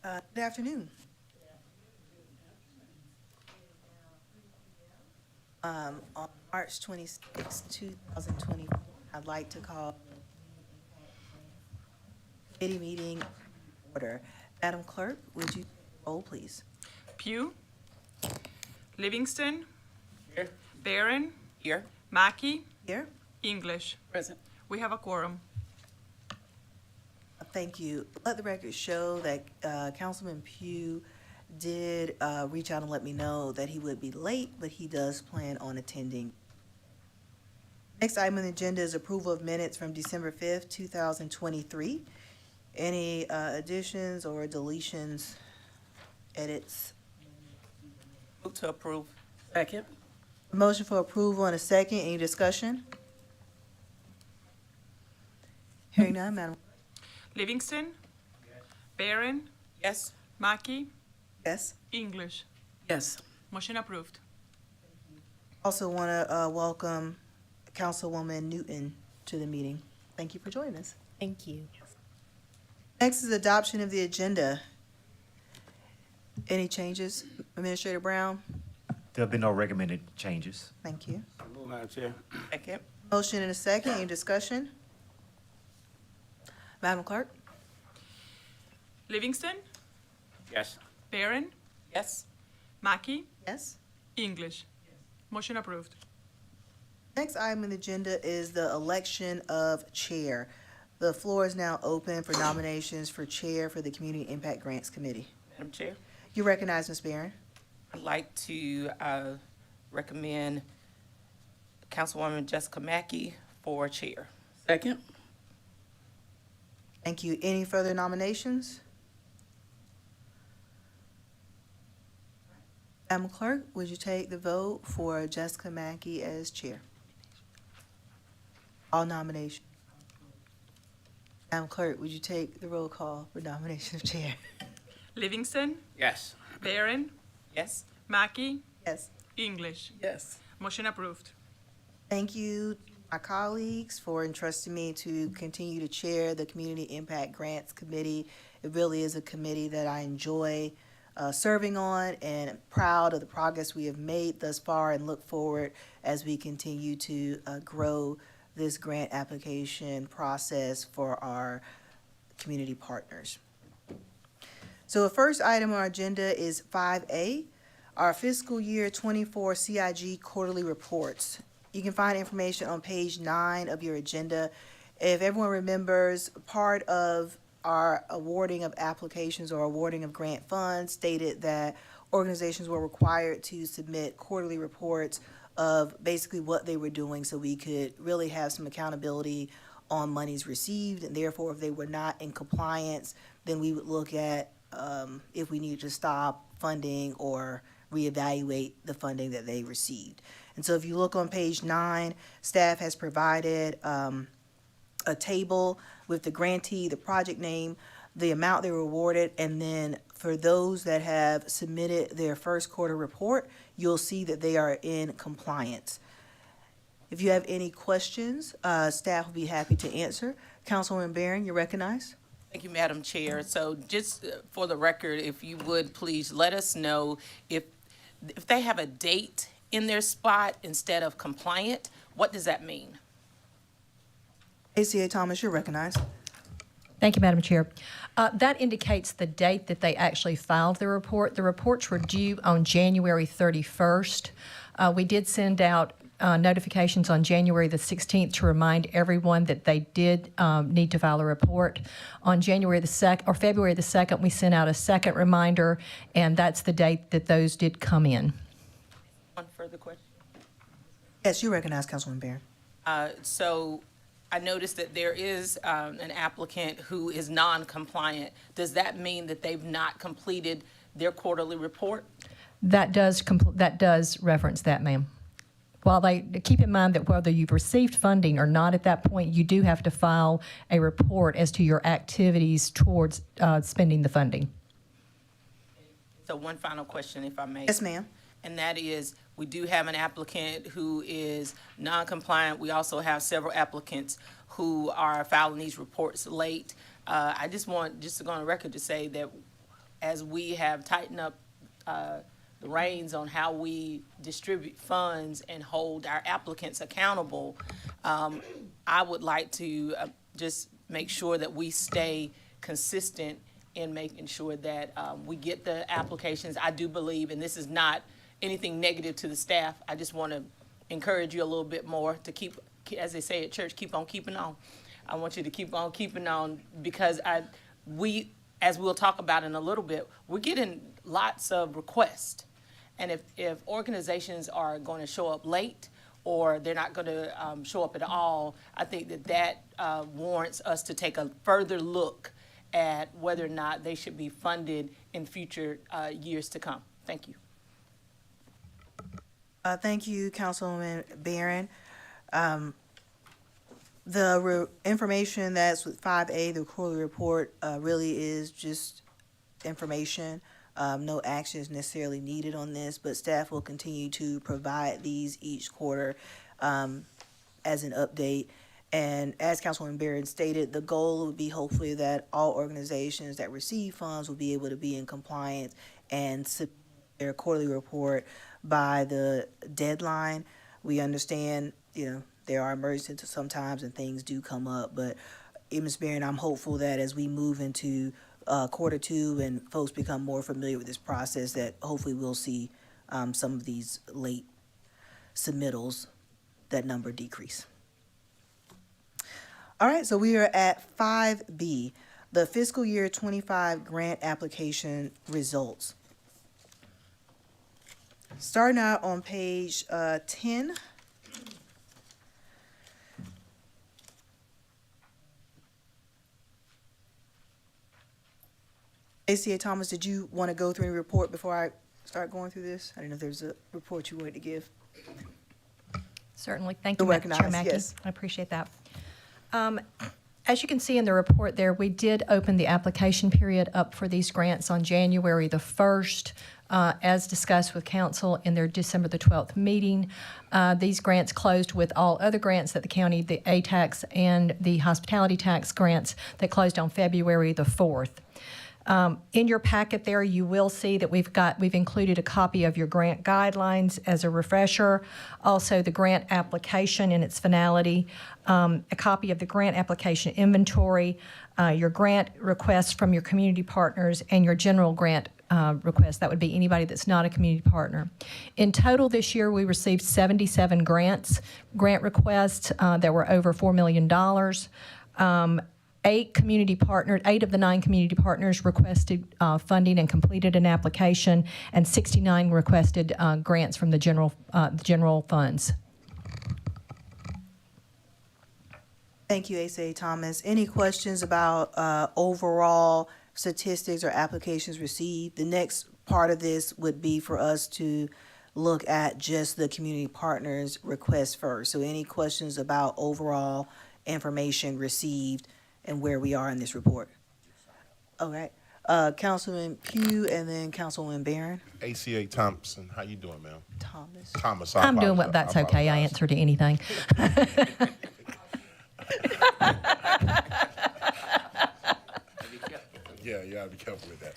Good afternoon. On March 26, 2020, I'd like to call committee meeting order. Madam Clerk, would you roll, please? Pugh, Livingston, Here. Barron, Here. Mackey, Here. English. Present. We have a quorum. Thank you. Let the record show that Councilman Pugh did reach out and let me know that he would be late, but he does plan on attending. Next item on the agenda is approval of minutes from December 5th, 2023. Any additions or deletions, edits? Move to approve. Second. Motion for approval and a second. Any discussion? Hearing none, Madam. Livingston, Barron, Yes. Mackey, Yes. English. Yes. Motion approved. Also want to welcome Councilwoman Newton to the meeting. Thank you for joining us. Thank you. Next is adoption of the agenda. Any changes, Administrator Brown? There'll be no recommended changes. Thank you. Move, Madam Chair. Second. Motion and a second. Any discussion? Madam Clerk? Livingston, Yes. Barron, Yes. Mackey, Yes. English. Motion approved. Next item on the agenda is the election of chair. The floor is now open for nominations for chair for the Community Impact Grants Committee. Madam Chair, You recognize Ms. Barron. I'd like to recommend Councilwoman Jesica Mackey for chair. Second. Thank you. Any further nominations? Madam Clerk, would you take the vote for Jessica Mackey as chair? All nominations. Madam Clerk, would you take the roll call for nomination of chair? Livingston, Yes. Barron, Yes. Mackey, Yes. English. Yes. Motion approved. Thank you, my colleagues, for entrusting me to continue to chair the Community Impact Grants Committee. It really is a committee that I enjoy serving on, and proud of the progress we have made thus far, and look forward as we continue to grow this grant application process for our community partners. So the first item on our agenda is 5A, our fiscal year 24 CIG quarterly reports. You can find information on page 9 of your agenda. If everyone remembers, part of our awarding of applications or awarding of grant funds stated that organizations were required to submit quarterly reports of basically what they were doing, so we could really have some accountability on monies received, and therefore if they were not in compliance, then we would look at if we needed to stop funding or reevaluate the funding that they received. And so if you look on page 9, staff has provided a table with the grantee, the project name, the amount they were awarded, and then for those that have submitted their first quarter report, you'll see that they are in compliance. If you have any questions, staff will be happy to answer. Councilwoman Barron, you're recognized. Thank you, Madam Chair. So just for the record, if you would please let us know if they have a date in their spot instead of compliant, what does that mean? ACA Thomas, you're recognized. Thank you, Madam Chair. That indicates the date that they actually filed the report. The reports were due on January 31st. We did send out notifications on January the 16th to remind everyone that they did need to file a report. On January the 2nd or February the 2nd, we sent out a second reminder, and that's the date that those did come in. One further question. Yes, you recognize Councilwoman Barron. So I noticed that there is an applicant who is non-compliant. Does that mean that they've not completed their quarterly report? That does reference that, ma'am. While they keep in mind that whether you've received funding or not at that point, you do have to file a report as to your activities towards spending the funding. So one final question, if I may. Yes, ma'am. And that is, we do have an applicant who is non-compliant. We also have several applicants who are filing these reports late. I just want to go on record to say that as we have tightened up the reins on how we distribute funds and hold our applicants accountable, I would like to just make sure that we stay consistent in making sure that we get the applications. I do believe, and this is not anything negative to the staff, I just want to encourage you a little bit more to keep, as they say at church, keep on keeping on. I want you to keep on keeping on, because we, as we'll talk about in a little bit, we're getting lots of requests. And if organizations are going to show up late, or they're not going to show up at all, I think that warrants us to take a further look at whether or not they should be funded in future years to come. Thank you. Thank you, Councilwoman Barron. Information that's with 5A, the quarterly report, really is just information. No action is necessarily needed on this, but staff will continue to provide these each quarter as an update. And as Councilwoman Barron stated, the goal would be hopefully that all organizations that receive funds will be able to be in compliance and submit their quarterly report by the deadline. We understand, there are emergencies sometimes and things do come up, but Ms. Barron, I'm hopeful that as we move into quarter two and folks become more familiar with this process, that hopefully we'll see some of these late submittals, that number decrease. All right, so we are at 5B, the fiscal year 25 grant application results. Starting out on page 10. ACA Thomas, did you want to go through any report before I start going through this? I didn't know if there's a report you wanted to give. Certainly. Thank you, You're Chair recognized, Mackey. yes. I appreciate that. As you can see in the report there, we did open the application period up for these grants on January the 1st, as discussed with council in their December the 12th meeting. These grants closed with all other grants that the county, the A-tax and the hospitality tax grants that closed on February the 4th. In your packet there, you will see that we've included a copy of your grant guidelines as a refresher, also the grant application in its finality, a copy of the grant application inventory, your grant requests from your community partners, and your general grant request. That would be anybody that's not a community partner. In total this year, we received 77 grant requests that were over $4 million. 8 of the 9 community partners requested funding and completed an application, and 69 requested grants from the general funds. Thank you, ACA Thomas. Any questions about overall statistics or applications received? The next part of this would be for us to look at just the community partners request first. So any questions about overall information received and where we are in this report? All right. Councilman Pugh and then Councilwoman Barron. ACA Thompson, how you doing, ma'am? Thomas. I I'm doing apologize. what, that's okay. I answer to anything. Yeah, you gotta be careful with that.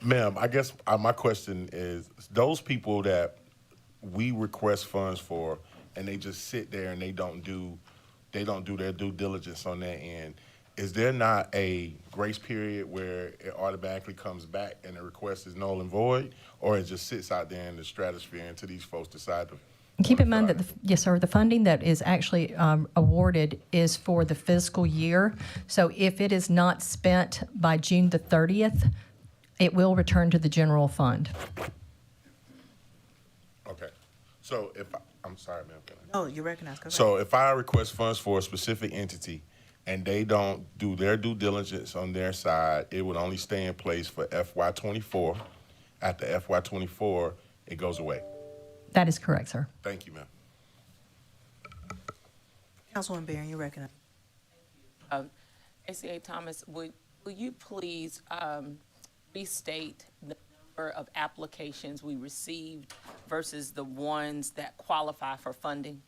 Ma'am, I guess my question is, those people that we request funds for and they just sit there and they don't do their due diligence on their end, is there not a grace period where it automatically comes back and the request is null and void, or it just sits out there in the stratosphere until these folks decide to? Keep in mind that, yes, sir, the funding that is actually awarded is for the fiscal year. So if it is not spent by June the 30th, it will return to the general fund. Okay. So I'm sorry, ma'am. Oh, you recognize. Go ahead. So if I request funds for a specific entity and they don't do their due diligence on their side, it would only stay in place for FY24. After FY24, it goes away. That is correct, sir. Thank you, ma'am. Councilwoman Barron, you recognize. ACA Thomas, will you please restate the number of applications we received versus the ones that qualify for funding?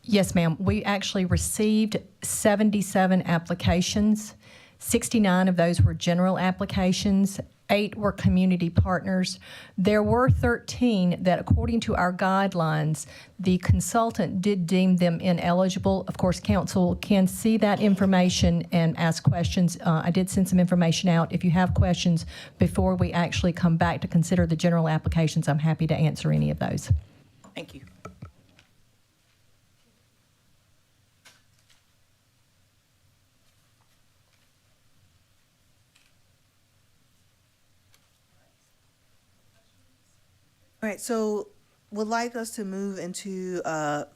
Yes, ma'am. We actually received 77 applications. 69 of those were general applications. 8 were community partners. There were 13 that, according to our guidelines, the consultant did deem them ineligible. Of course, council can see that information and ask questions. I did send some information out. If you have questions before we actually come back to consider the general applications, I'm happy to answer any of those. Thank you. All right, so would like us to move into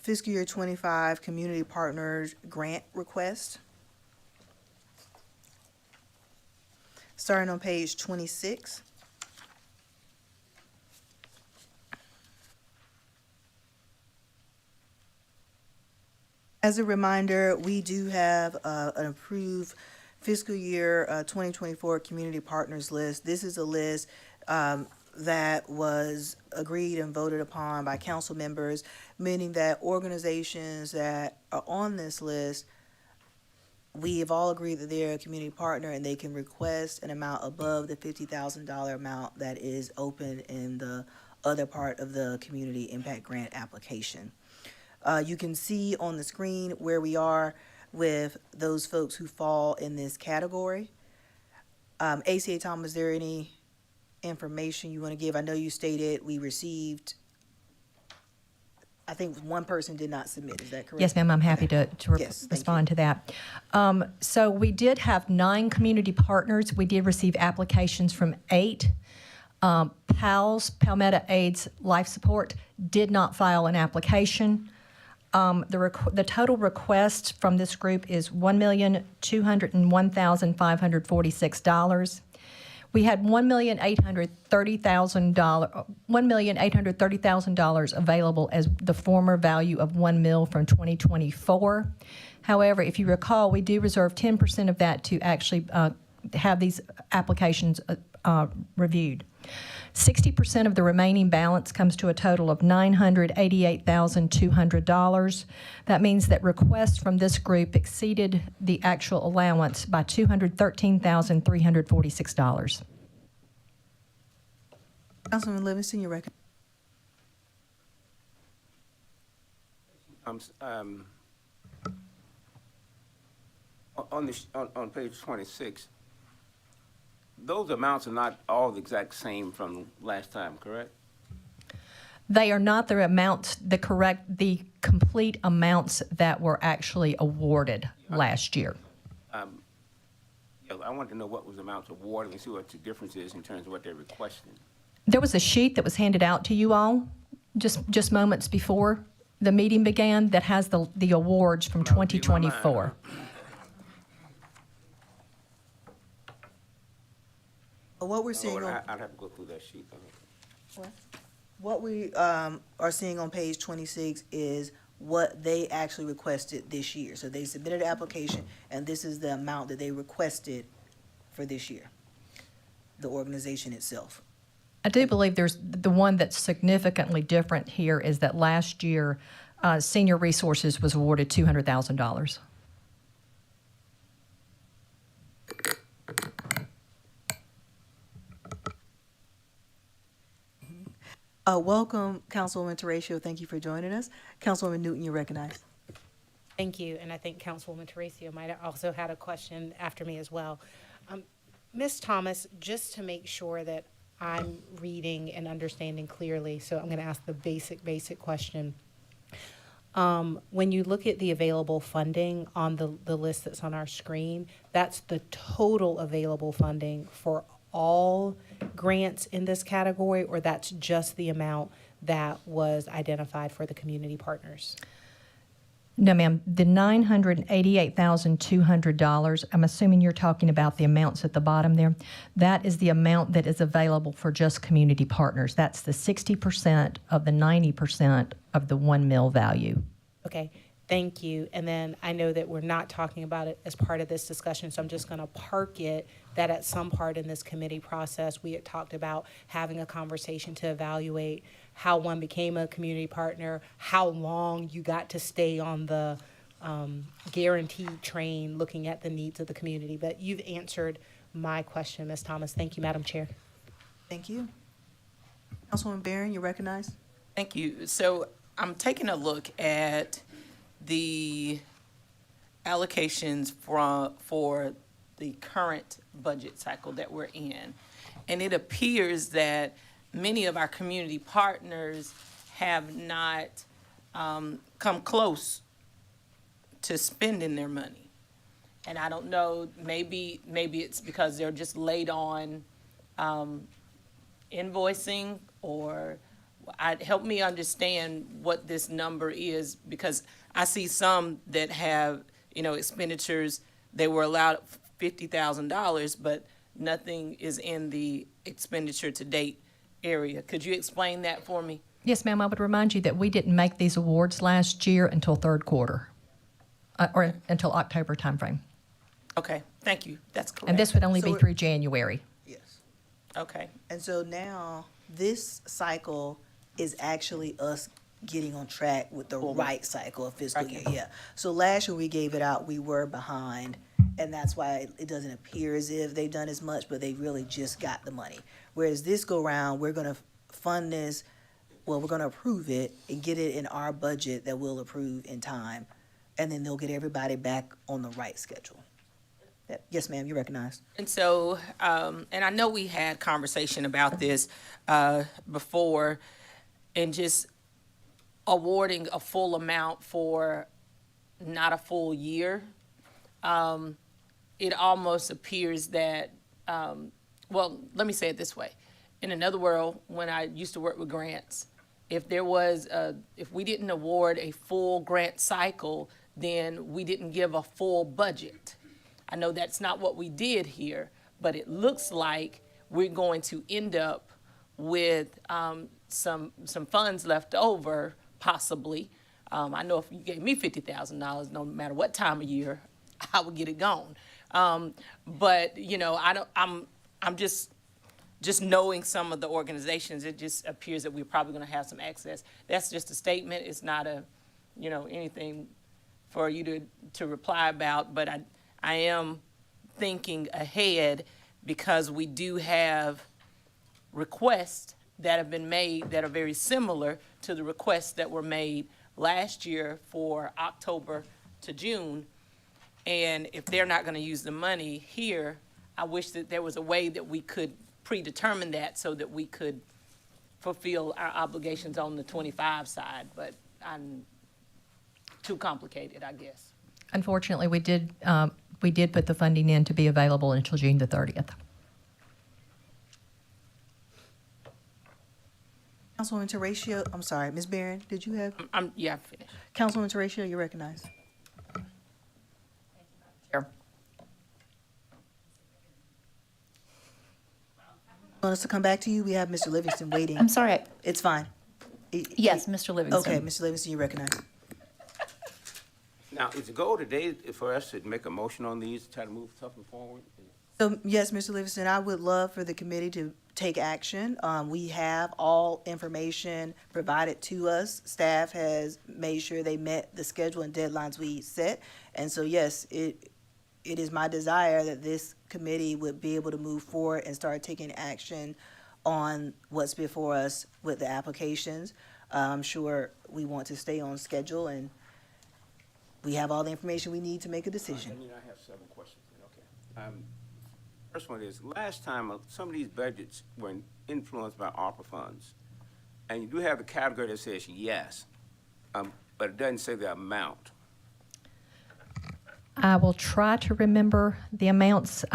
fiscal year 25 community partners grant request. Starting on page 26. As a reminder, we do have an approved fiscal year 2024 community partners list. This is a list that was agreed and voted upon by council members, meaning that organizations that are on this list, we have all agreed that they're a community partner and they can request an amount above the $50,000 amount that is open in the other part of the community impact grant application. You can see on the screen where we are with those folks who fall in this category. ACA Tom, is there any information you want to give? I know you stated we received, I think one person did not submit, is that correct? Yes, ma'am, I'm happy to Yes, thank respond to that. So we did have 9 community partners. We did receive applications from 8. PALS, Palmetto AIDS Life Support, did not file an application. The total request from this group is $1,201,546. We had $1,830,000 available as the former value of $1 million from 2024. However, if you recall, we do reserve 10% of that to actually have these applications reviewed. 60% of the remaining balance comes to a total of $988,200. That means that requests from this group exceeded the actual allowance by $213,346. Councilman Livingston, your record. On page 26, those amounts are not all the exact same from last time, correct? They are not the amounts, the complete amounts that were actually awarded last year. Yeah, I wanted to know what was the amounts awarded and see what the difference is in terms of what they're requesting. There was a sheet that was handed out to you all just moments before the meeting began that has the awards from That would be my mind. 2024. What we're seeing on, I'd have to go through that sheet. what we are seeing on page 26 is what they actually requested this year. So they submitted an application, and this is the amount that they requested for this year, the organization itself. I do believe there's the one that's significantly different here is that last year, Senior Resources was awarded $200,000. Welcome, Councilwoman Teresa. Thank you for joining us. Councilwoman Newton, you're recognized. Thank you, and I think Councilwoman Teresa might have also had a question after me as well. Ms. Thomas, just to make sure that I'm reading and understanding clearly, so I'm going to ask the basic question. When you look at the available funding on the list that's on our screen, that's the total available funding for all grants in this category, or that's just the amount that was identified for the community partners? No, ma'am. The $988,200, I'm assuming you're talking about the amounts at the bottom there. That is the amount that is available for just community partners. That's the 60% of the 90% of the $1 million value. Okay, thank you. And then I know that we're not talking about it as part of this discussion, so I'm just going to park it that at some part in this committee process, we had talked about having a conversation to evaluate how one became a community partner, how long you got to stay on the guaranteed train, looking at the needs of the community. But you've answered my question, Ms. Thomas. Thank you, Madam Chair. Thank you. Councilwoman Barron, you're recognized. Thank you. So I'm taking a look at the allocations for the current budget cycle that we're in. And it appears that many of our community partners have not come close to spending their money. And I don't know, maybe it's because they're just late on invoicing, or help me understand what this number is, because I see some that have, expenditures, they were allowed $50,000, but nothing is in the expenditure to date area. Could you explain that for me? Yes, ma'am. I would remind you that we didn't make these awards last year until third quarter, or until October timeframe. Okay, thank you. That's correct. And this would only So be it- through January. Yes. Okay, And so now, this cycle is actually us getting on track with the right cycle of fiscal year, Okay. yeah. So last year we gave it out, we were behind, and that's why it doesn't appear as if they've done as much, but they really just got the money. Whereas this go round, we're gonna fund this, well, we're gonna approve it and get it in our budget that we'll approve in time, and then they'll get everybody back on the right schedule. Yes, ma'am, you're recognized. and so, and I know we had conversation about this before, and just awarding a full amount for not a full year. It almost appears that, well, let me say it this way. In another world, when I used to work with grants, if we didn't award a full grant cycle, then we didn't give a full budget. I know that's not what we did here, but it looks like we're going to end up with some funds left over, possibly. I know if you gave me $50,000, no matter what time of year, I would get it gone. But I'm just knowing some of the organizations, it just appears that we're probably going to have some excess. That's just a statement. It's not anything for you to reply about, but I am thinking ahead, because we do have requests that have been made that are very similar to the requests that were made last year for October to June. And if they're not going to use the money here, I wish that there was a way that we could predetermine that so that we could fulfill our obligations on the 25 side, but I'm too complicated, I guess. Unfortunately, we did put the funding in to be available until June the 30th. Councilwoman Teratio, I'm sorry, Ms. Barron, did you have? I'm finished. Councilwoman Teratio, you're recognized. Chair. Want us to come back to you? We have Mr. Livingston waiting. I'm sorry. It's fine. Yes, Mr. Livingston. Okay, Mr. Livingston, you're recognized. Now, is the goal today for us to make a motion on these, try to move something forward? So, yes, Mr. Livingston, I would love for the committee to take action. We have all information provided to us. Staff has made sure they met the schedule and deadlines we set. And so, yes, it is my desire that this committee would be able to move forward and start taking action on what's before us with the applications. I'm sure we want to stay on schedule, and we have all the information we need to make a decision. I have several questions, okay. First one is, last time, some of these budgets were influenced by ARPA funds. And you do have the category that says yes, but it doesn't say the amount. I will try to remember the amounts.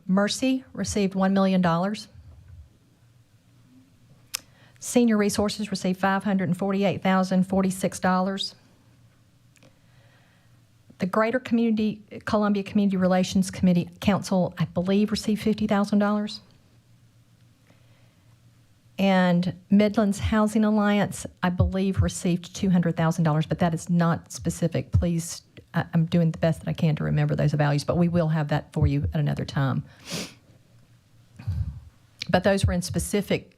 Mercy received $1 million. Senior Resources received $548,046. The Greater Columbia Community Relations Committee Council, I believe, received $50,000. And Midlands Housing Alliance, I believe, received $200,000, but that is not specific. Please, I'm doing the best that I can to remember those values, but we will have that for you at another time. But those were in specific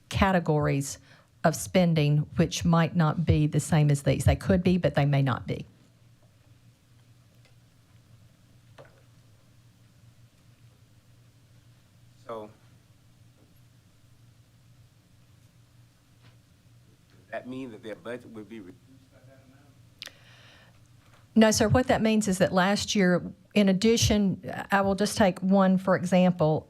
categories of spending, which might not be the same as these. They could be, but they may not be. that mean that their budget would be reduced? No, sir, what that means is that last year, in addition, I will just take one for example,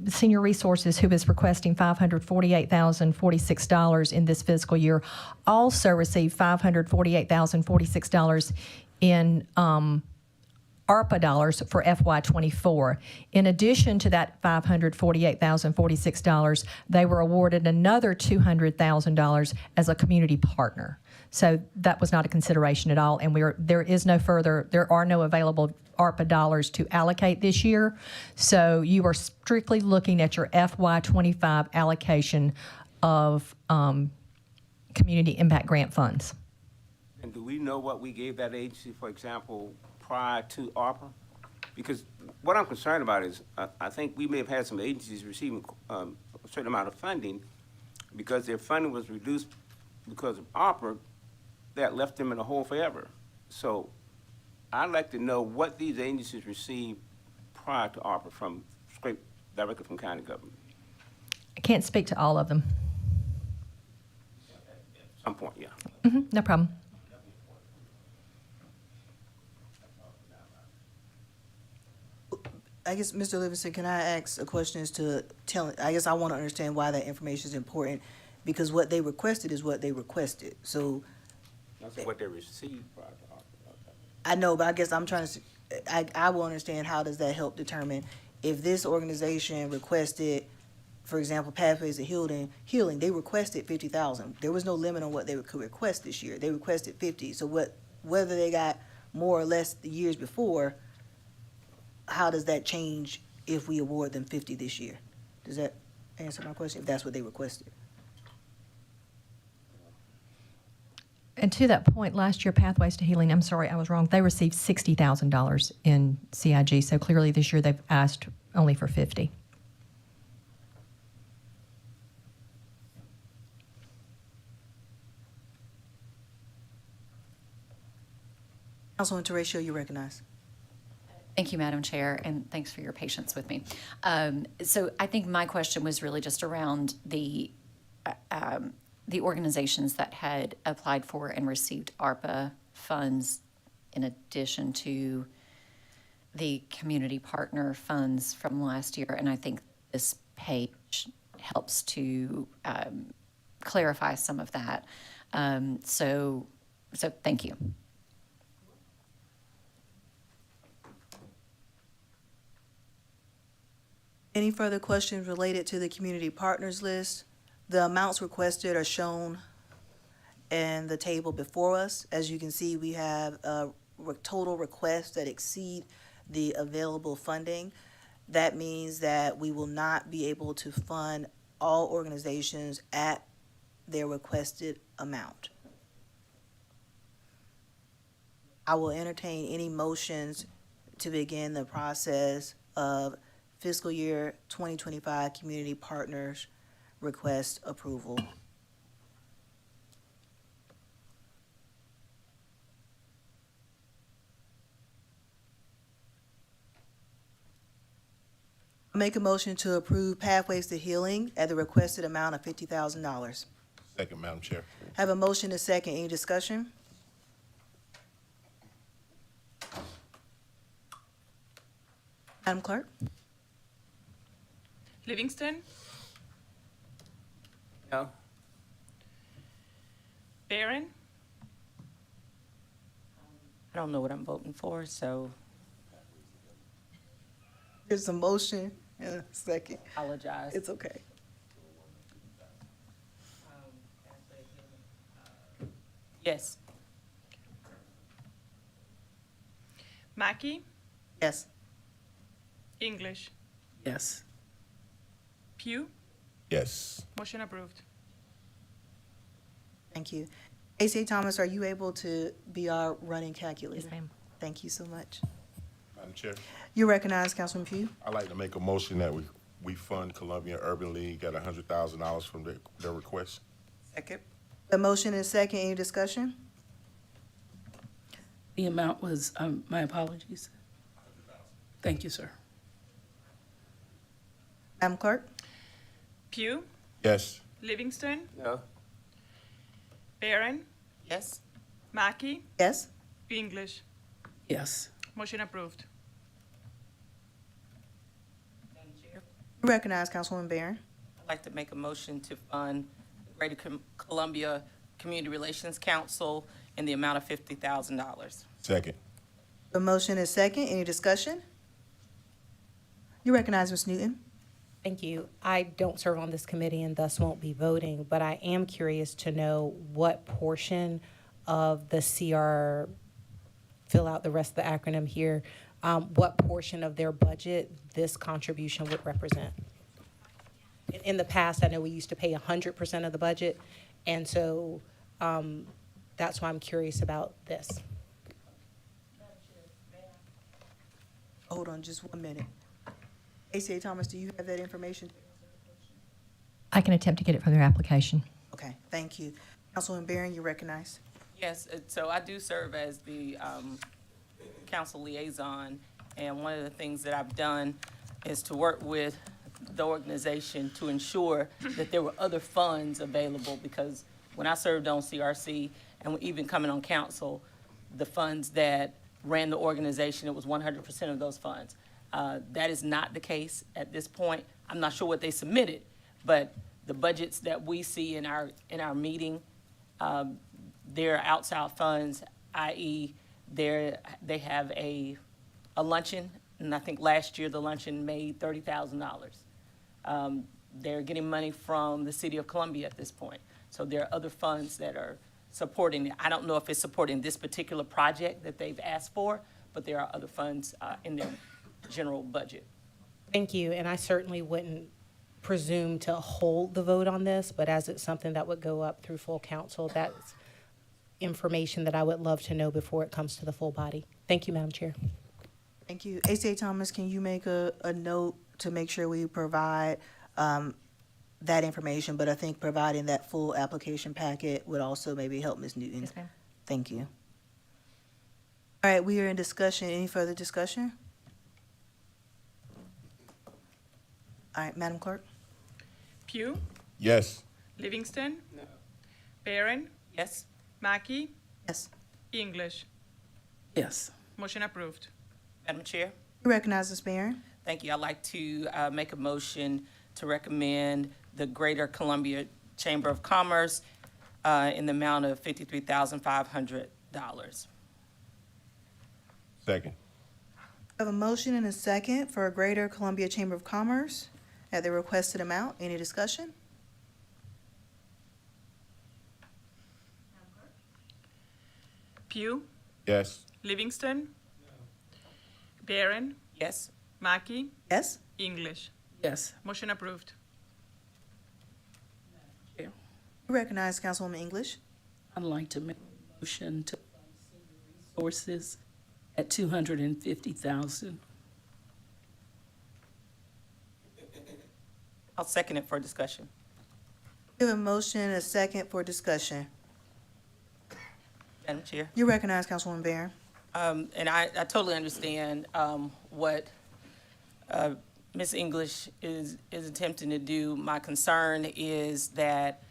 Senior Resources, who is requesting $548,046 in this fiscal year, also received $548,046 in ARPA dollars for FY24. In addition to that $548,046, they were awarded another $200,000 as a community partner. So that was not a consideration at all, and there are no available ARPA dollars to allocate this year. So you are strictly looking at your FY25 allocation of community impact grant funds. And do we know what we gave that agency, for example, prior to ARPA? Because what I'm concerned about is, I think we may have had some agencies receiving a certain amount of funding because their funding was reduced because of ARPA, that left them in a hole forever. So I'd like to know what these agencies received prior to ARPA directly from county government. I can't speak to all of them. At some point, yeah. No problem. I guess, Mr. Livingston, can I ask a question as to I guess I want to understand why that information is important, because what they requested is what they requested. So That's what they received prior to ARPA. I know, but I guess I'm trying to, I will understand how does that help determine if this organization requested, for example, Pathways to Healing, they requested 50,000. There was no limit on what they could request this year. They requested 50. So whether they got more or less the years before, how does that change if we award them 50 this year? Does that answer my question, if that's what they requested? And to that point, last year, Pathways to Healing, I'm sorry, I was wrong. They received $60,000 in CIG. So clearly this year they've asked only for 50. Councilwoman Teresa, you recognize. Thank you, Madam Chair, and thanks for your patience with me. So I think my question was really just around the organizations that had applied for and received ARPA funds in addition to the community partner funds from last year. And I think this page helps to clarify some of that. So thank you. Any further questions related to the community partners list? The amounts requested are shown in the table before us. As you can see, we have total requests that exceed the available funding. That means that we will not be able to fund all organizations at their requested amount. I will entertain any motions to begin the process of fiscal year 2025 community partners request approval. I make a motion to approve Pathways to Healing at the requested amount of $50,000. Second, Madam Chair. Have a motion and second. Any discussion? Madam Clerk? Livingston, No? Barron, I don't know what I'm voting for, so There's a motion and a second. apologize. It's okay. Yes. Mackey, Yes. English, Yes. Pugh, Yes. motion approved. Thank you. A.C. Thomas, are you able to be our running calculator? Yes, ma'am. Thank you so much. Madam Chair, You recognize Councilman Pugh. I'd like to make a motion that we fund Columbia Urban League at $100,000 from their request. Second. A motion and a second. Any discussion? The amount was, my apologies. Thank you, sir. Madam Clerk? Pugh, Yes. Livingston, No? Barron, Yes? Mackey, Yes? English. Yes. Motion approved. Madam Chair, You recognize Councilwoman Barron. I'd like to make a motion to fund the Greater Columbia Community Relations Council in the amount of $50,000. Second. A motion is second. Any discussion? You recognize Ms. Newton. Thank you. I don't serve on this committee and thus won't be voting, but I am curious to know what portion of the CR, fill out the rest of the acronym here, what portion of their budget this contribution would represent. In the past, I know we used to pay 100% of the budget, and so that's why I'm curious about this. Hold on just 1 minute. ACA Thomas, do you have that information? I can attempt to get it from their application. Okay, thank you. Councilwoman Barron, you recognize. Yes, so I do serve as the council liaison, and one of the things that I've done is to work with the organization to ensure that there were other funds available, because when I served on CRC and even coming on council, the funds that ran the organization, it was 100% of those funds. That is not the case at this point. I'm not sure what they submitted, but the budgets that we see in our meeting, they're outside funds, i.e. they have a luncheon, and I think last year the luncheon made $30,000. They're getting money from the city of Columbia at this point. So there are other funds that are supporting it. I don't know if it's supporting this particular project that they've asked for, but there are other funds in their general budget. Thank you, and I certainly wouldn't presume to hold the vote on this, but as it's something that would go up through full council, that's information that I would love to know before it comes to the full body. Thank you, Madam Chair. Thank you. ACA Thomas, can you make a note to make sure we provide that information, but I think providing that full application packet would also maybe help Ms. Newton. Yes, ma'am. Thank you. All right, we are in discussion. Any further discussion? All right, Madam Clerk. Pugh, Yes. Livingston. No. Barron, Yes? Mackey, Yes. English. Yes. Motion approved. Madam Chair? You recognize Ms. Barron. Thank you. I'd like to make a motion to recommend the Greater Columbia Chamber of Commerce in the amount of $53,500. Second. I have a motion and a second for Greater Columbia Chamber of Commerce at the requested amount. Any discussion? Pugh, Yes. Livingston. Barron, Yes? Mackey, Yes. English. Yes. Motion approved. You recognize Councilwoman English. I'd like to make a motion to fund senior resources at $250,000. I'll second it for discussion. We have a motion and a second for discussion. Madam Chair? You recognize Councilwoman Barron. And I totally understand what Ms. English is attempting to do. My concern is that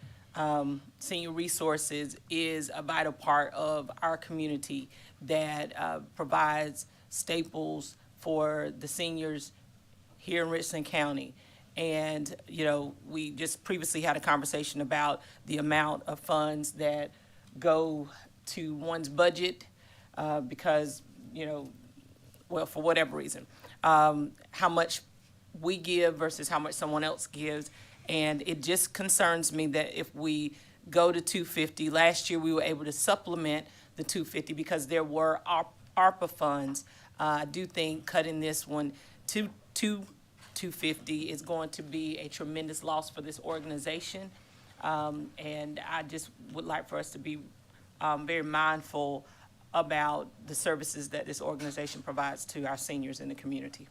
senior resources is a vital part of our community that provides staples for the seniors here in Richland County. And, you know, we just previously had a conversation about the amount of funds that go to one's budget because, you know, well, for whatever reason, how much we give versus how much someone else gives. And it just concerns me that if we go to 250, last year we were able to supplement the 250 because there were ARPA funds. I do think cutting this one to 250 is going to be a tremendous loss for this organization. And I just would like for us to be very mindful about the services that this organization provides to our seniors in the community.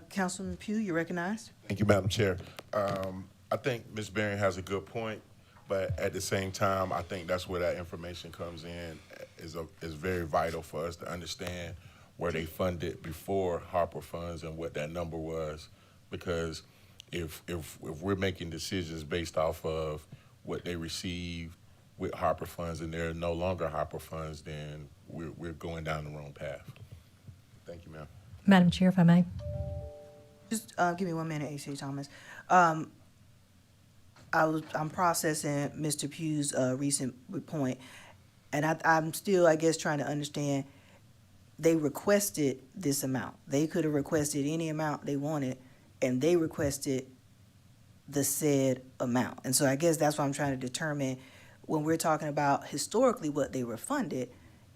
Councilman Pugh, you recognized. Thank you, Madam Chair. I think Ms. Barron has a good point, but at the same time, I think that's where that information comes in is very vital for us to understand where they funded before Harper funds and what that number was, because if we're making decisions based off of what they received with Harper funds and they're no longer Harper funds, then we're going down the wrong path. Thank you, ma'am. Madam Chair, if I may. Just give me 1 minute, A.C. Thomas. I'm processing Mr. Pugh's recent point, and I'm still, I guess, trying to understand. They requested this amount. They could have requested any amount they wanted, and they requested the said amount. And so I guess that's what I'm trying to determine. When we're talking about historically what they were funded,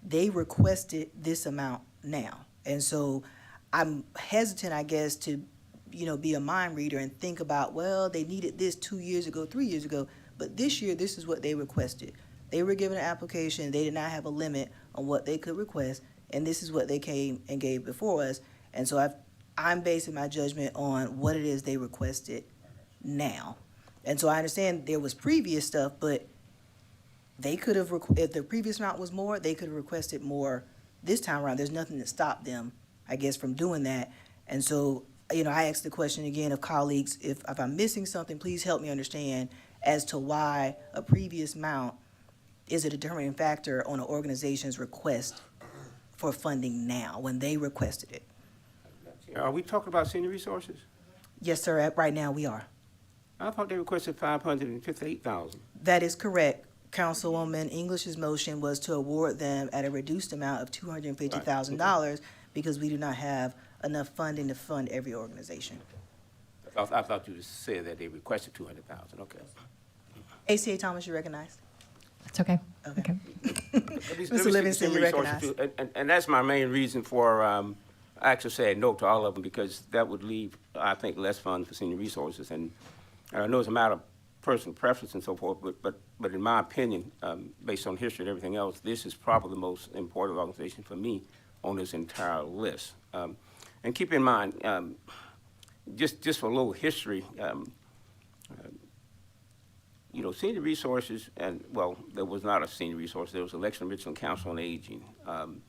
they requested this amount now. And so I'm hesitant, I guess, to be a mind reader and think about, well, they needed this 2 years ago, 3 years ago, but this year, this is what they requested. They were given an application, they did not have a limit on what they could request, and this is what they came and gave before us. And so I'm basing my judgment on what it is they requested now. And so I understand there was previous stuff, but they could have, if the previous amount was more, they could have requested more this time around. There's nothing that stopped them, I guess, from doing that. And so I asked the question again of colleagues, if I'm missing something, please help me understand as to why a previous amount is a determining factor on an organization's request for funding now, when they requested it. Are we talking about senior resources? Yes, sir, right now we are. I thought they requested 558,000. That is correct. Councilwoman English's motion was to award them at a reduced amount of $250,000 because we do not have enough funding to fund every organization. I thought you just said that they requested 200,000, okay. ACA Thomas, you recognized? That's okay. Okay. Let me Mr. speak to Livingston, senior you resources recognize. too. And that's my main reason for actually saying no to all of them, because that would leave, I think, less funds for senior resources. And I know it's a matter of personal preference and so forth, but in my opinion, based on history and everything else, this is probably the most important organization for me on this entire list. And keep in mind, just for a little history, senior resources, and well, there was not a senior resource. There was Election Richland Council on Aging, and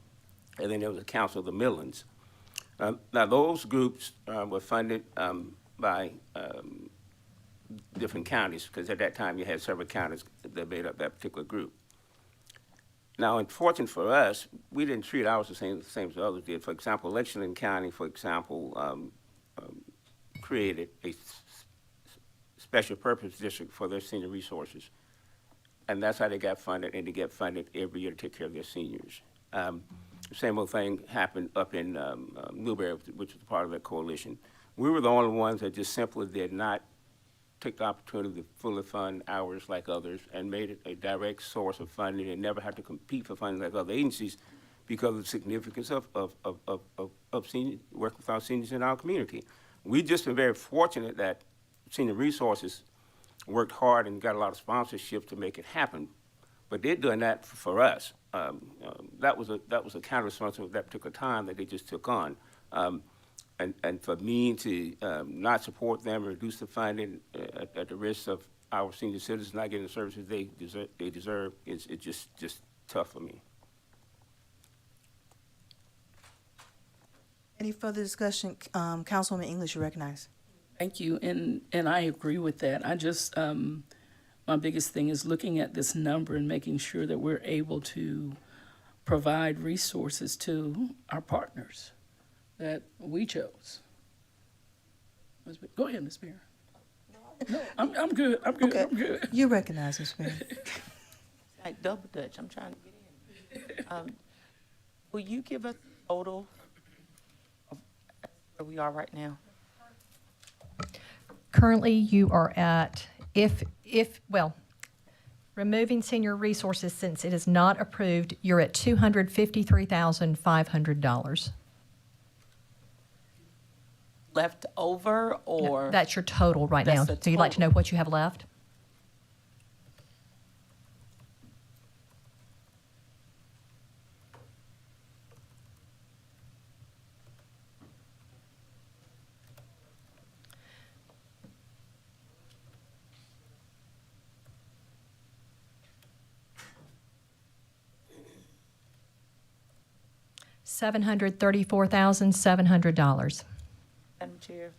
then there was a Council of the Midlands. Now, those groups were funded by different counties, because at that time you had several counties that made up that particular group. Now, unfortunately for us, we didn't treat ours the same as others did. For example, Lexington County, for example, created a special purpose district for their senior resources. And that's how they got funded, and they get funded every year to take care of their seniors. The same old thing happened up in Newberry, which was part of that coalition. We were the only ones that just simply did not take the opportunity to fully fund ours like others and made it a direct source of funding and never had to compete for funding like other agencies because of the significance of senior, working with our seniors in our community. We've just been very fortunate that Senior Resources worked hard and got a lot of sponsorship to make it happen, but they're doing that for us. That was a counter responsibility at that particular time that they just took on. And for me to not support them or reduce the funding at the risk of our senior citizens not getting the services they deserve is just tough for me. Any further discussion? Councilwoman English, you recognize. Thank you, and I agree with that. I just, my biggest thing is looking at this number and making sure that we're able to provide resources to our partners that we chose. Go ahead, Ms. Mayor. No, I'm good, Okay. I'm good. You recognize, Ms. Mayor. Like double dutch, I'm trying to get in. Will you give us a total of where we are right now? Currently, you are at, removing senior resources since it is not approved, you're at $253,500. Left over, or? That's your total right now. That's the So you'd like to know total. what you have left? $734,700. Madam Chair.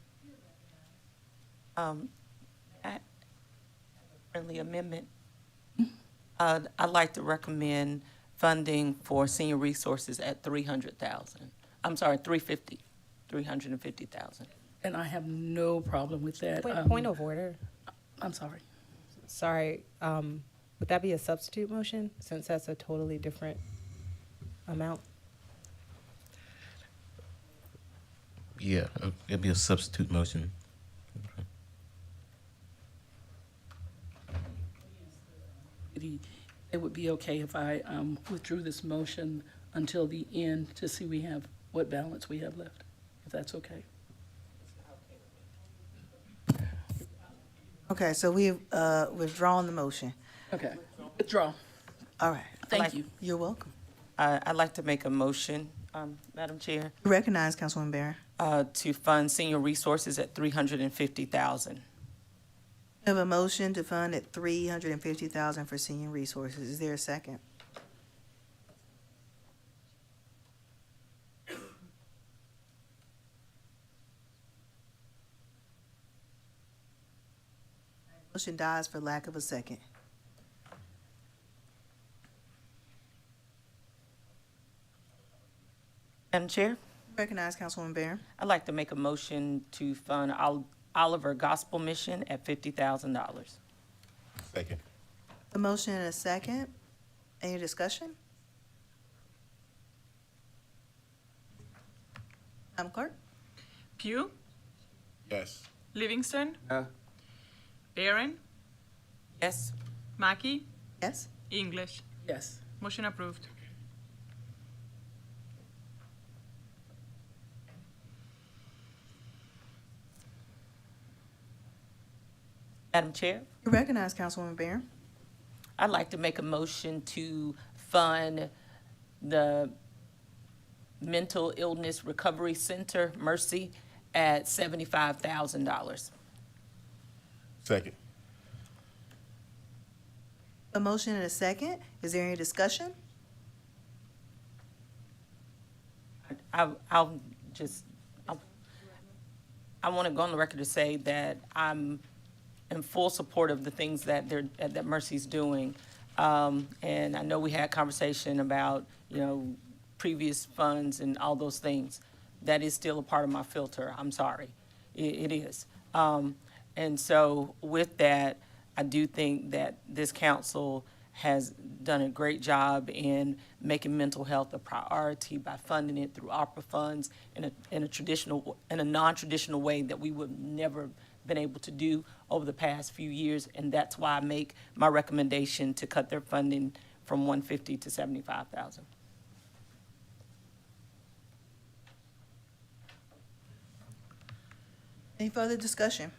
Friendly amendment. I'd like to recommend funding for senior resources at 300,000. I'm sorry, 350,000. And I have no problem with that. Point of order. I'm sorry. Sorry, would that be a substitute motion, since that's a totally different amount? Yeah, it'd be a substitute motion. It would be okay if I withdrew this motion until the end to see what balance we have left, if that's okay. Okay, so we've withdrawn the motion. Okay, withdraw. All right. Thank you. You're welcome. I'd like to make a motion, Madam Chair, You recognize Councilwoman Barron. to fund senior resources at 350,000. We have a motion to fund at 350,000 for senior resources. Is there a second? Motion dies for lack of a second. Madam Chair, Recognize Councilwoman Barron. I'd like to make a motion to fund Oliver Gospel Mission at $50,000. Second. A motion and a second. Any discussion? Madam Clerk? Pugh, Yes. Livingston, No. Barron, Yes? Mackey, Yes. English. Yes. Motion approved. Madam Chair, You recognize Councilwoman Barron. I'd like to make a motion to fund the Mental Illness Recovery Center, Mercy, at $75,000. Second. A motion and a second. Is there any discussion? I want to go on the record to say that I'm in full support of the things that that Mercy's doing. And I know we had conversation about, previous funds and all those things. That is still a part of my filter. I'm sorry. It is. And so with that, I do think that this council has done a great job in making mental health a priority by funding it through ARPA funds in a non-traditional way that we would never been able to do over the past few years. And that's why I make my recommendation to cut their funding from 150 to 75,000. Any further discussion?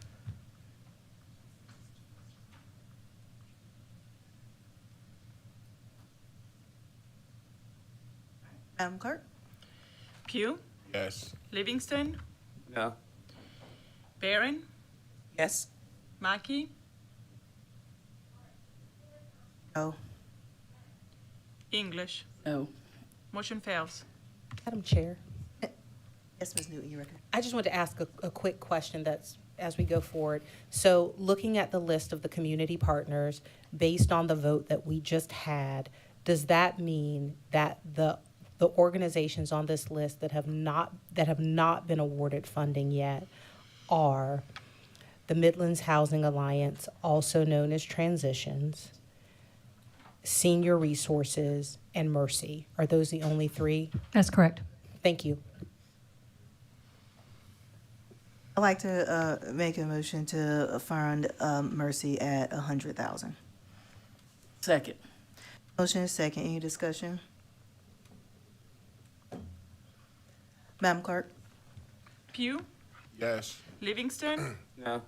Madam Clerk? Pugh, Yes. Livingston, No. Barron, Yes? Mackey, No. English. No. Motion fails. Madam Chair, Yes, Ms. Newton, you record. I just want to ask a quick question that's, as we go forward. So looking at the list of the community partners, based on the vote that we just had, does that mean that the organizations on this list that have not been awarded funding yet are the Midlands Housing Alliance, also known as Transitions, Senior Resources, and Mercy? Are those the only three? That's correct. Thank you. I'd like to make a motion to fund Mercy at 100,000. Second. Motion is second. Any discussion? Madam Clerk? Pugh, Yes. Livingston, No.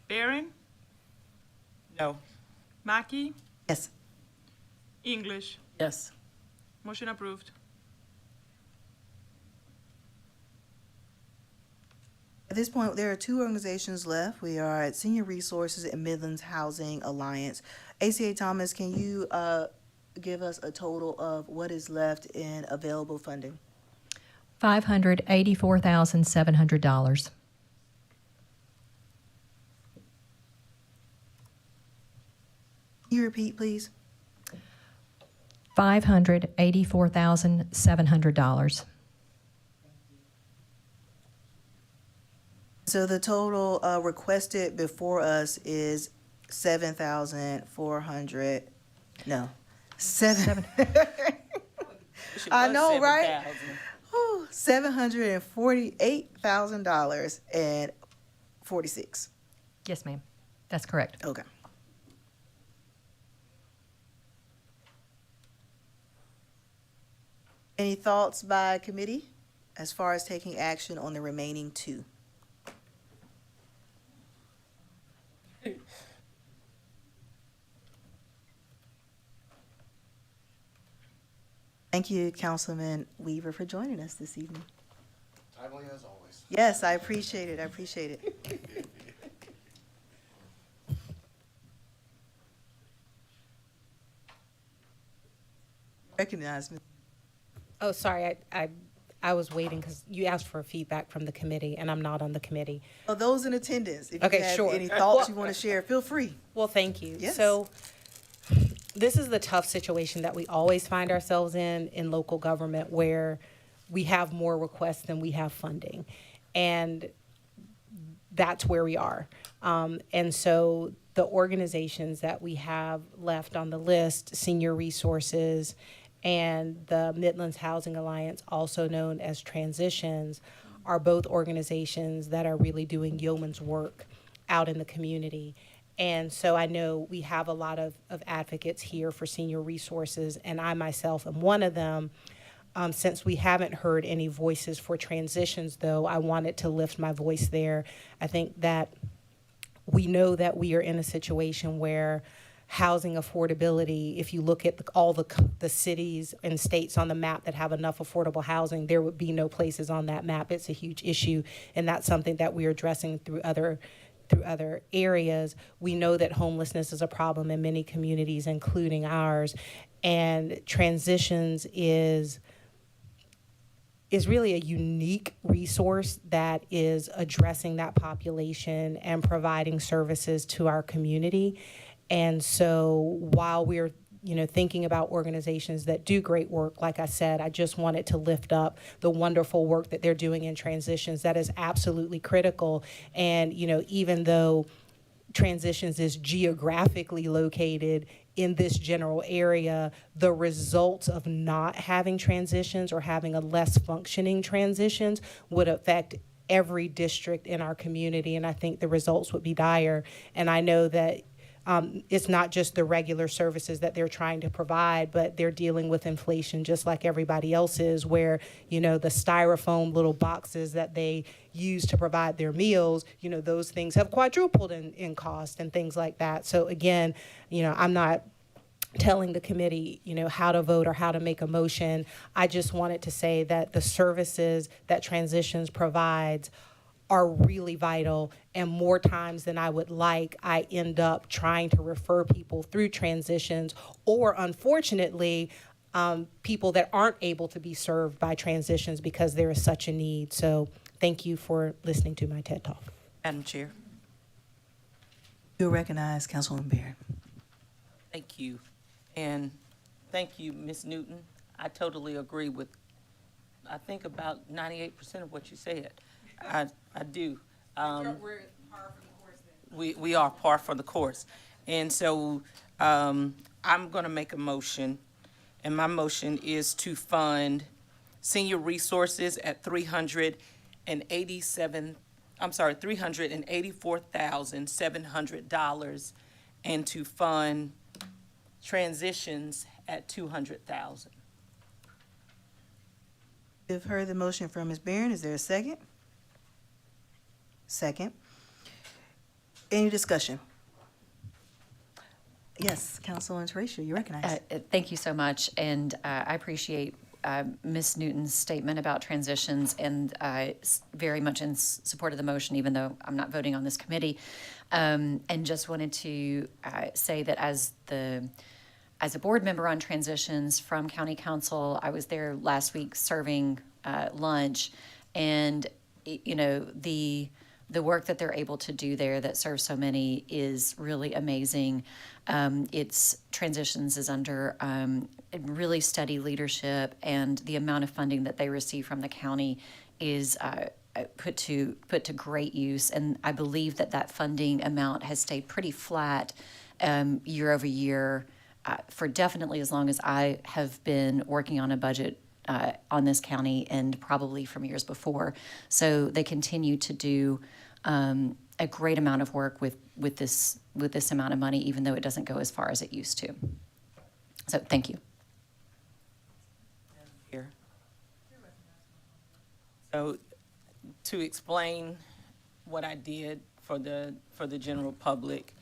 Barron, No? Mackey, Yes. English. Yes. Motion approved. At this point, there are two organizations left. We are at Senior Resources and Midlands Housing Alliance. ACA Thomas, can you give us a total of what is left in available funding? $584,700. you repeat, please? $584,700. So the total requested before us is 7,400, no, seven. It I was know, right? 7,000. $748,046. Yes, ma'am. That's correct. Okay. Any thoughts by committee as far as taking action on the remaining two? Thank you, Councilman Weaver, for joining us this evening. Timely as always. Yes, I appreciate it. I appreciate it. Recognize me. Oh, sorry, I was waiting because you asked for feedback from the committee, and I'm not on the committee. Well, those in attendance, if Okay, you have sure. any thoughts Well- you want to share, feel free. Well, thank you. Yes. So this is the tough situation that we always find ourselves in local government, where we have more requests than we have funding. And that's where we are. And so the organizations that we have left on the list, Senior Resources and the Midlands Housing Alliance, also known as Transitions, are both organizations that are really doing yeoman's work out in the community. And so I know we have a lot of advocates here for Senior Resources, and I myself am one of them. Since we haven't heard any voices for Transitions, though, I wanted to lift my voice there. I think that we know that we are in a situation where housing affordability, if you look at all the cities and states on the map that have enough affordable housing, there would be no places on that map. It's a huge issue, and that's something that we are addressing through other areas. We know that homelessness is a problem in many communities, including ours, and Transitions is really a unique resource that is addressing that population and providing services to our community. And so while we're thinking about organizations that do great work, like I said, I just wanted to lift up the wonderful work that they're doing in Transitions. That is absolutely critical. And, even though Transitions is geographically located in this general area, the results of not having Transitions or having a less functioning Transitions would affect every district in our community. And I think the results would be dire. And I know that it's not just the regular services that they're trying to provide, but they're dealing with inflation just like everybody else is, where, the styrofoam little boxes that they use to provide their meals, those things have quadrupled in cost and things like that. So again, I'm not telling the committee, how to vote or how to make a motion. I just wanted to say that the services that Transitions provides are really vital, and more times than I would like, I end up trying to refer people through Transitions, or unfortunately, people that aren't able to be served by Transitions because there is such a need. So thank you for listening to my TED Talk. Madam Chair. You'll recognize Councilwoman Barron. Thank you. And thank you, Ms. Newton. I totally agree with, I think, about 98% of what you said. I do. We're par for the course then. We are par for the course. And so I'm going to make a motion, and my motion is to fund Senior Resources at $384,700, and to fund Transitions at $200,000. You've heard the motion from Ms. Barron. Is there a second? Second. Any discussion? Yes, Councilwoman Teresa, you recognize. Thank you so much, and I appreciate Ms. Newton's statement about Transitions, and very much in support of the motion, even though I'm not voting on this committee. And just wanted to say that as a board member on Transitions from County Council, I was there last week serving lunch, and the the work that they're able to do there that serves so many is really amazing. Its transitions is under really steady leadership, and the amount of funding that they receive from the county is put to great use. And I believe that funding amount has stayed pretty flat year over year for definitely as long as I have been working on a budget on this county, and probably from years before. So they continue to do a great amount of work with this amount of money, even though it doesn't go as far as it used to. So thank you. Here. So to explain what I did for the general public,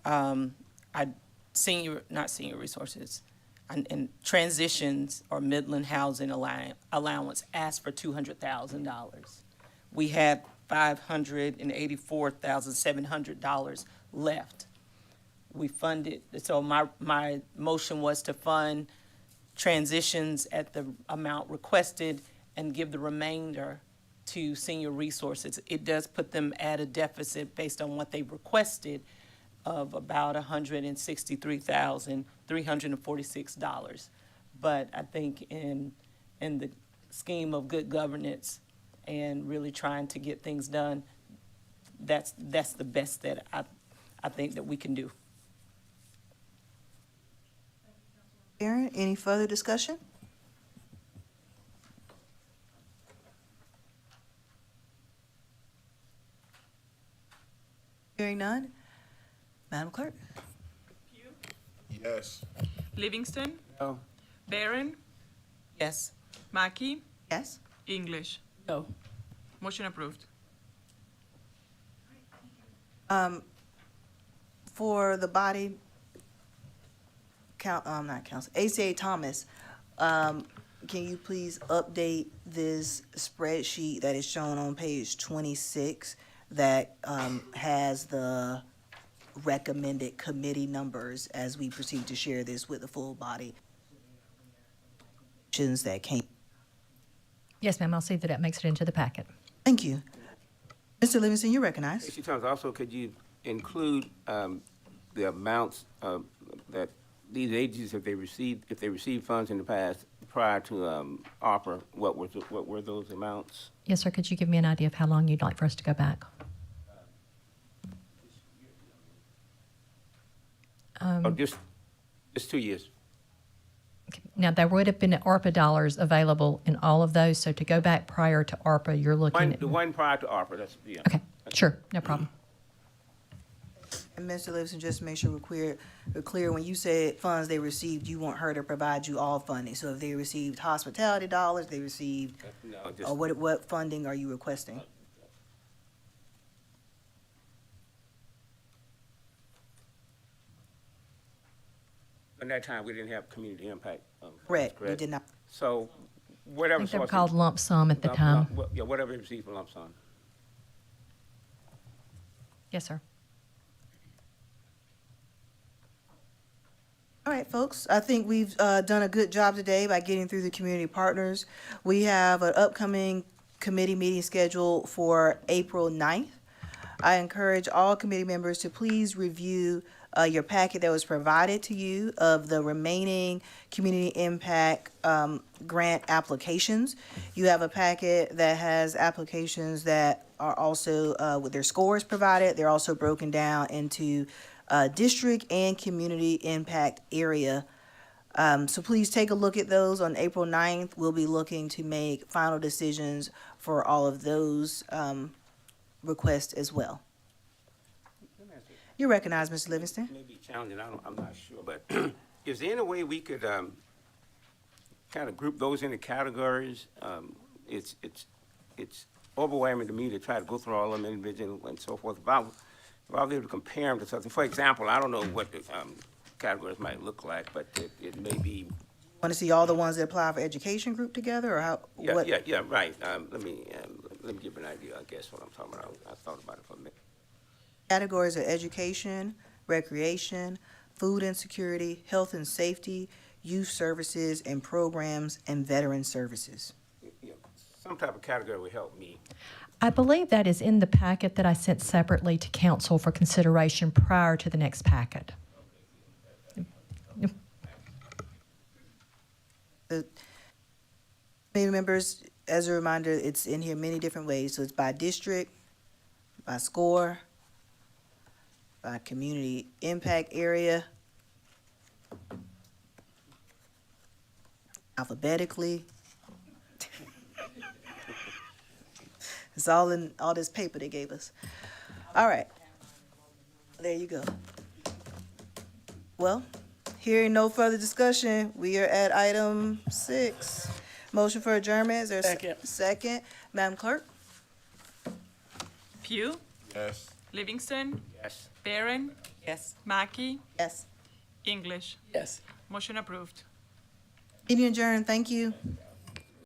not senior resources, and transitions or Midland Housing Allowance asked for $200,000. We had $584,700 left. We funded, so my motion was to fund transitions at the amount requested and give the remainder to senior resources. It does put them at a deficit based on what they requested of about $163,346. But I think in the scheme of good governance and really trying to get things done, that's the best that I think that we can do. Aaron, any further discussion? Hearing none. Madam Clerk? Yes. Livingston, No. Barron, Yes. Mackey, Yes. English. No. Motion approved. For the body not council, ACA Thomas, can you please update this spreadsheet that is shown on page 26 that has the recommended committee numbers as we proceed to share this with the full body? That came. Yes, ma'am, I'll see that it makes it into the packet. Thank you. Mr. Livingston, you're recognized. Mr. Thomas, also, could you include the amounts that these agencies, if they received funds in the past prior to ARPA, what were those amounts? Yes, sir, could you give me an idea of how long you'd like for us to go back? Or just 2 years? Now, there would have been ARPA dollars available in all of those, so to go back prior to ARPA, you're looking at... The one prior to ARPA, that's, yeah. Okay, sure, no problem. And Mr. Livingston, just to make sure we're clear, when you said funds they received, you want her to provide you all funding. So if they received hospitality dollars, they received, No, or just, what funding are you requesting? at that time, we didn't have community impact. Correct, you did not. So I whatever. think they were source- called lump sum at the time. Yeah, whatever you receive for lump sum. Yes, sir. All right, folks, I think we've done a good job today by getting through the community partners. We have an upcoming committee meeting scheduled for April 9th. I encourage all committee members to please review your packet that was provided to you of the remaining community impact grant applications. You have a packet that has applications that are also with their scores provided. They're also broken down into district and community impact area. So please take a look at those on April 9th. We'll be looking to make final decisions for all of those requests as well. You're recognized, Mr. Livingston. It may be challenging, I'm not sure, but is there any way we could kind of group those into categories? It's overwhelming to me to try to go through all of them individually and so forth. If I was able to compare them to something, for example, I don't know what the categories might look like, but it may be. Want to see all the ones that apply for education grouped together, or how? Yeah, what? yeah, right. Let me give you an idea, I guess, what I'm talking about. I thought about it for a minute. Categories are education, recreation, food insecurity, health and safety, youth services and programs, and veteran services. Yeah, some type of category would help me. I believe that is in the packet that I sent separately to council for consideration prior to the next packet. The committee members, as a reminder, it's in here many different ways. So it's by district, by score, by community impact area, alphabetically. It's all in all this paper they gave us. All right. There you go. Well, hearing no further discussion, we are at item 6. Motion for adjournment. Is there a Second. second? Madam Clerk? Pugh, Yes. Livingston, Yes. Barron, Yes. Mackey, Yes. English. Yes. Motion approved. Meeting adjourned. Thank you.